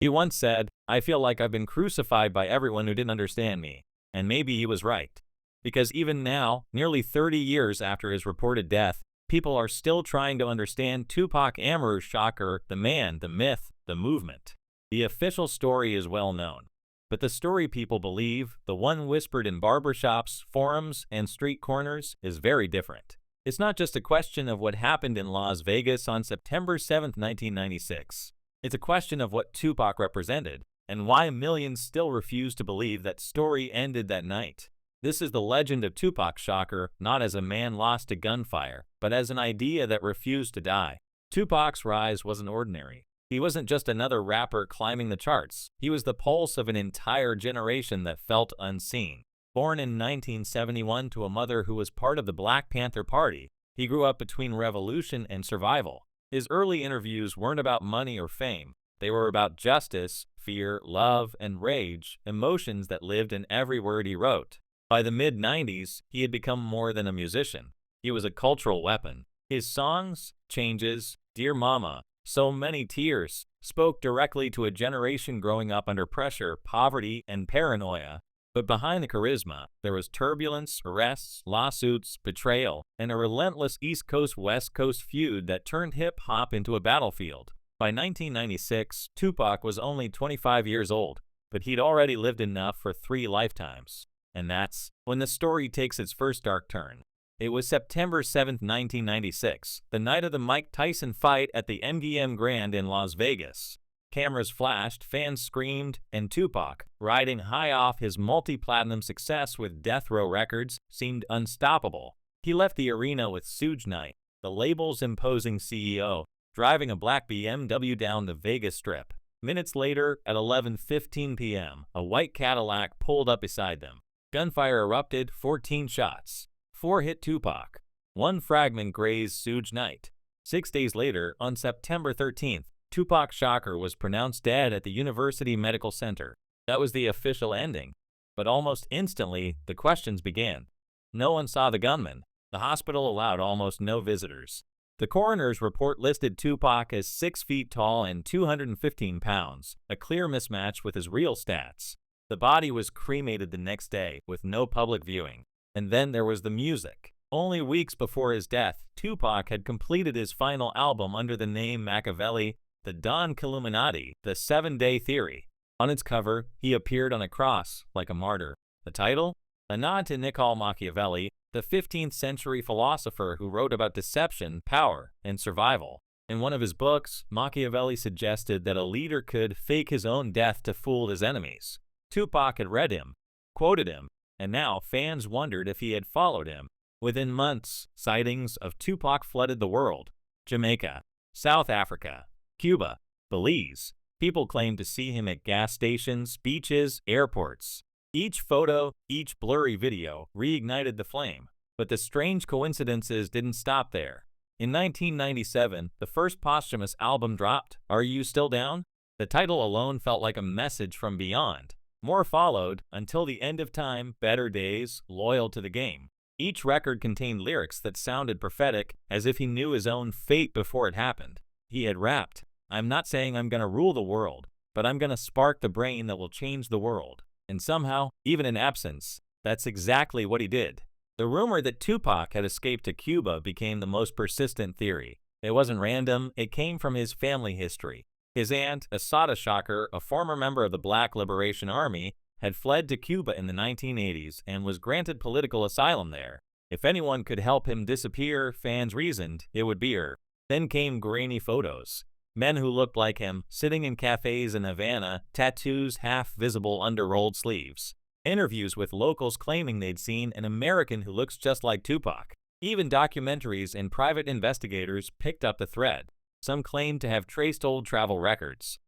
He once said, "I feel like I've been crucified by everyone who didn't understand me." And maybe he was right. Because even now, nearly 30 years after his reported death, people are still trying to understand Tupac Shakur, the man, the myth, the movement. The official story is well known. But the story people believe, the one whispered in barbershops, forums, and street corners, is very different. It's not just a question of what happened in Las Vegas on September 7, 1996. It's a question of what Tupac represented, and why millions still refuse to believe that story ended that night. This is the legend of Tupac Shakur, not as a man lost to gunfire, but as an idea that refused to die. Tupac's rise wasn't ordinary. He wasn't just another rapper climbing the charts. He was the pulse of an entire generation that felt unseen. Born in 1971 to a mother who was part of the Black Panther Party, he grew up between revolution and survival. His early interviews weren't about money or fame. They were about justice, fear, love, and rage, emotions that lived in every word he wrote. By the mid-90s, he had become more than a musician. He was a cultural weapon. His songs, Changes, Dear Mama, So Many Tears, spoke directly to a generation growing up under pressure, poverty, and paranoia. But behind the charisma, there was turbulence, arrests, lawsuits, betrayal, and a relentless East Coast-West Coast feud that turned hip-hop into a battlefield. By 1996, Tupac was only 25 years old, but he'd already lived enough for 3 lifetimes. And that's when the story takes its first dark turn. It was September 7, 1996, the night of the Mike Tyson fight at the MGM Grand in Las Vegas. Cameras flashed, fans screamed, and Tupac, riding high off his multi-platinum success with Death Row Records, seemed unstoppable. He left the arena with Suge Knight, the label's imposing CEO, driving a black BMW down the Vegas Strip. Minutes later, at 11:15 p.m., a white Cadillac pulled up beside them. Gunfire erupted, 14 shots. 4 hit Tupac. 1 fragment grazed Suge Knight. 6 days later, on September 13th, Tupac Shakur was pronounced dead at the University Medical Center. That was the official ending. But almost instantly, the questions began. No one saw the gunman. The hospital allowed almost no visitors. The coroner's report listed Tupac as 6 feet tall and 215 pounds, a clear mismatch with his real stats. The body was cremated the next day, with no public viewing. And then there was the music. Only weeks before his death, Tupac had completed his final album under the name Machiavelli, the Don Killuminati, the 7-Day Theory. On its cover, he appeared on a cross, like a martyr. The title? A nod to Niccolo Machiavelli, the 15th century philosopher who wrote about deception, power, and survival. In one of his books, Machiavelli suggested that a leader could fake his own death to fool his enemies. Tupac had read him, quoted him, and now fans wondered if he had followed him. Within months, sightings of Tupac flooded the world. Jamaica, South Africa, Cuba, Belize. People claimed to see him at gas stations, beaches, airports. Each photo, each blurry video reignited the flame. But the strange coincidences didn't stop there. In 1997, the first posthumous album dropped, Are You Still Down? The title alone felt like a message from beyond. More followed, Until the End of Time, Better Days, Loyal to the Game. Each record contained lyrics that sounded prophetic, as if he knew his own fate before it happened. He had rapped, I'm not saying I'm gonna rule the world, but I'm gonna spark the brain that will change the world. And somehow, even in absence, that's exactly what he did. The rumor that Tupac had escaped to Cuba became the most persistent theory. It wasn't random, it came from his family history. His aunt, Assata Shakur, a former member of the Black Liberation Army, had fled to Cuba in the 1980s and was granted political asylum there. If anyone could help him disappear, fans reasoned, it would be her. Then came grainy photos. Men who looked like him, sitting in cafes in Havana, tattoos half visible under rolled sleeves. Interviews with locals claiming they'd seen an American who looks just like Tupac. Even documentaries and private investigators picked up the thread. Some claimed to have traced old travel records.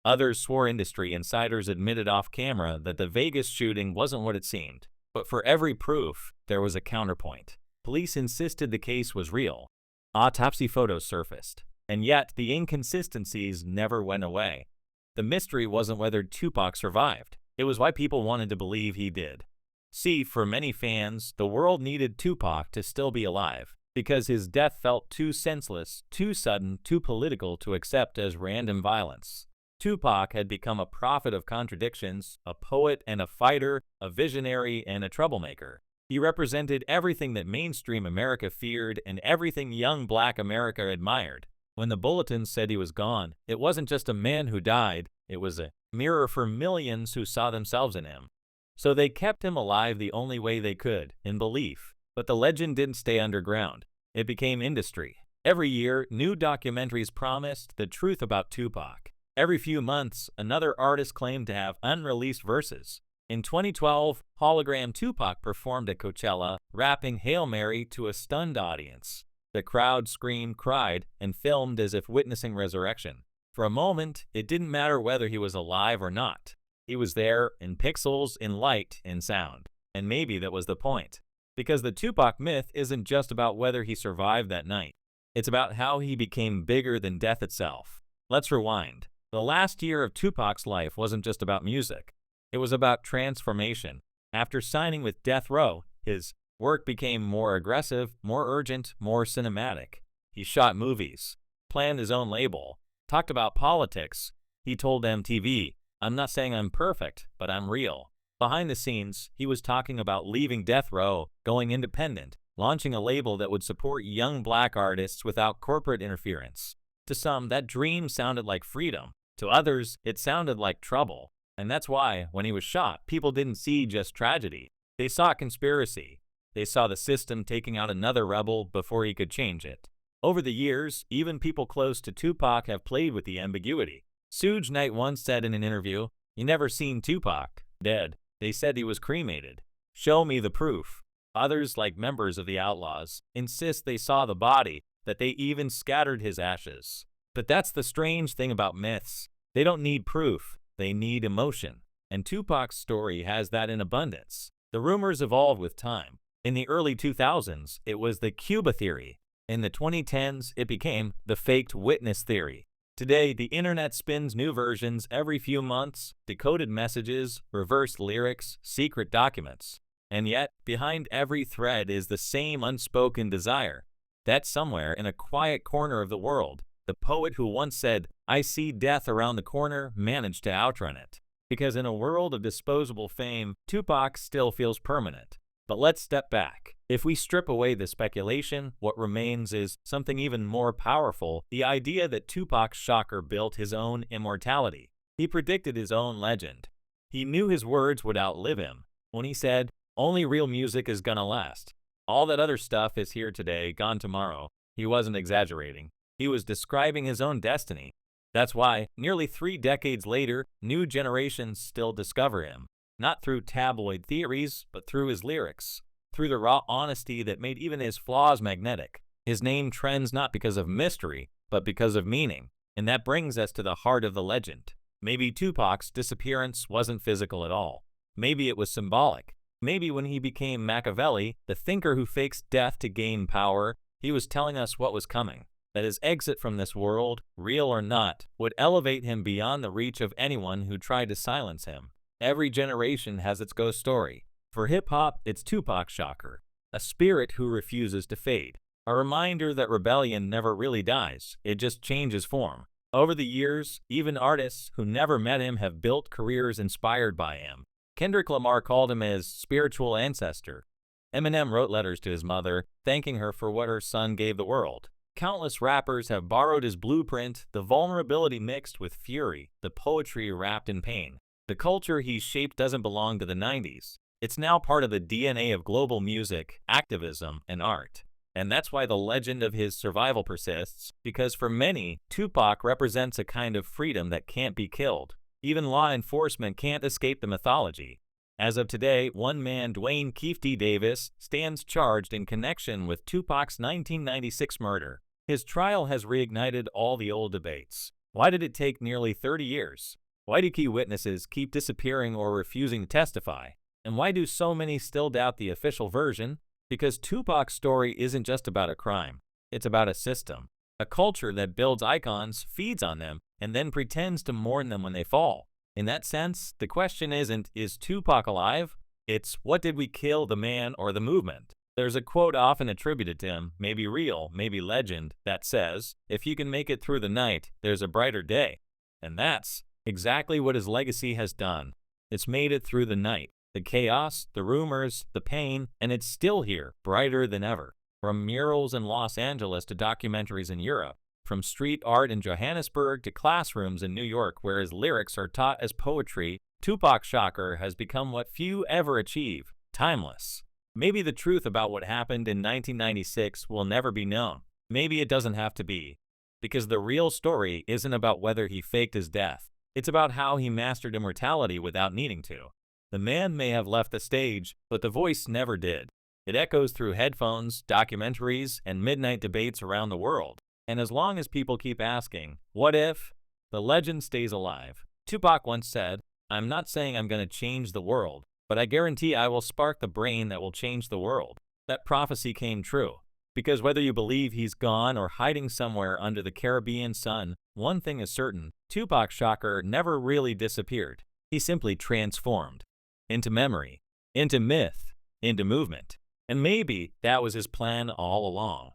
Others swore industry insiders admitted off camera that the Vegas shooting wasn't what it seemed. But for every proof, there was a counterpoint. Police insisted the case was real. Autopsy photos surfaced. And yet, the inconsistencies never went away. The mystery wasn't whether Tupac survived. It was why people wanted to believe he did. See, for many fans, the world needed Tupac to still be alive, because his death felt too senseless, too sudden, too political to accept as random violence. Tupac had become a prophet of contradictions, a poet and a fighter, a visionary and a troublemaker. He represented everything that mainstream America feared and everything young black America admired. When the bulletins said he was gone, it wasn't just a man who died, it was a mirror for millions who saw themselves in him. So they kept him alive the only way they could, in belief. But the legend didn't stay underground. It became industry. Every year, new documentaries promised the truth about Tupac. Every few months, another artist claimed to have unreleased verses. In 2012, hologram Tupac performed at Coachella, rapping Hail Mary to a stunned audience. The crowd screamed, cried, and filmed as if witnessing resurrection. For a moment, it didn't matter whether he was alive or not. He was there, in pixels, in light, in sound. And maybe that was the point. Because the Tupac myth isn't just about whether he survived that night. It's about how he became bigger than death itself. Let's rewind. The last year of Tupac's life wasn't just about music. It was about transformation. After signing with Death Row, his work became more aggressive, more urgent, more cinematic. He shot movies, planned his own label, talked about politics. He told MTV, "I'm not saying I'm perfect, but I'm real." Behind the scenes, he was talking about leaving Death Row, going independent, launching a label that would support young black artists without corporate interference. To some, that dream sounded like freedom. To others, it sounded like trouble. And that's why, when he was shot, people didn't see just tragedy. They saw conspiracy. They saw the system taking out another rebel before he could change it. Over the years, even people close to Tupac have played with the ambiguity. Suge Knight once said in an interview, "You never seen Tupac dead. They said he was cremated. Show me the proof." Others, like members of the Outlaws, insist they saw the body, that they even scattered his ashes. But that's the strange thing about myths. They don't need proof, they need emotion. And Tupac's story has that in abundance. The rumors evolved with time. In the early 2000s, it was the Cuba theory. In the 2010s, it became the faked witness theory. Today, the internet spins new versions every few months, decoded messages, reversed lyrics, secret documents. And yet, behind every thread is the same unspoken desire. That somewhere in a quiet corner of the world, the poet who once said, "I see death around the corner," managed to outrun it. Because in a world of disposable fame, Tupac still feels permanent. But let's step back. If we strip away the speculation, what remains is something even more powerful, the idea that Tupac Shakur built his own immortality. He predicted his own legend. He knew his words would outlive him. When he said, "Only real music is gonna last. All that other stuff is here today, gone tomorrow," he wasn't exaggerating. He was describing his own destiny. That's why, nearly 3 decades later, new generations still discover him. Not through tabloid theories, but through his lyrics. Through the raw honesty that made even his flaws magnetic. His name trends not because of mystery, but because of meaning. And that brings us to the heart of the legend. Maybe Tupac's disappearance wasn't physical at all. Maybe it was symbolic. Maybe when he became Machiavelli, the thinker who fakes death to gain power, he was telling us what was coming. That his exit from this world, real or not, would elevate him beyond the reach of anyone who tried to silence him. Every generation has its ghost story. For hip-hop, it's Tupac Shakur, a spirit who refuses to fade. A reminder that rebellion never really dies, it just changes form. Over the years, even artists who never met him have built careers inspired by him. Kendrick Lamar called him his spiritual ancestor. Eminem wrote letters to his mother, thanking her for what her son gave the world. Countless rappers have borrowed his blueprint, the vulnerability mixed with fury, the poetry wrapped in pain. The culture he shaped doesn't belong to the 90s. It's now part of the DNA of global music, activism, and art. And that's why the legend of his survival persists, because for many, Tupac represents a kind of freedom that can't be killed. Even law enforcement can't escape the mythology. As of today, one man, Dwayne Keefe D. Davis, stands charged in connection with Tupac's 1996 murder. His trial has reignited all the old debates. Why did it take nearly 30 years? Why do key witnesses keep disappearing or refusing to testify? And why do so many still doubt the official version? Because Tupac's story isn't just about a crime. It's about a system. A culture that builds icons, feeds on them, and then pretends to mourn them when they fall. In that sense, the question isn't, is Tupac alive? It's, what did we kill, the man or the movement? There's a quote often attributed to him, maybe real, maybe legend, that says, "If you can make it through the night, there's a brighter day." And that's exactly what his legacy has done. It's made it through the night, the chaos, the rumors, the pain, and it's still here, brighter than ever. From murals in Los Angeles to documentaries in Europe, from street art in Johannesburg to classrooms in New York where his lyrics are taught as poetry, Tupac Shakur has become what few ever achieve, timeless. Maybe the truth about what happened in 1996 will never be known. Maybe it doesn't have to be. Because the real story isn't about whether he faked his death. It's about how he mastered immortality without needing to. The man may have left the stage, but the voice never did. It echoes through headphones, documentaries, and midnight debates around the world. And as long as people keep asking, what if? The legend stays alive. Tupac once said, "I'm not saying I'm going to change the world, but I guarantee I will spark the brain that will change the world." That prophecy came true. Because whether you believe he's gone or hiding somewhere under the Caribbean sun, one thing is certain, Tupac Shakur never really disappeared. He simply transformed. Into memory, into myth, into movement. And maybe that was his plan all along.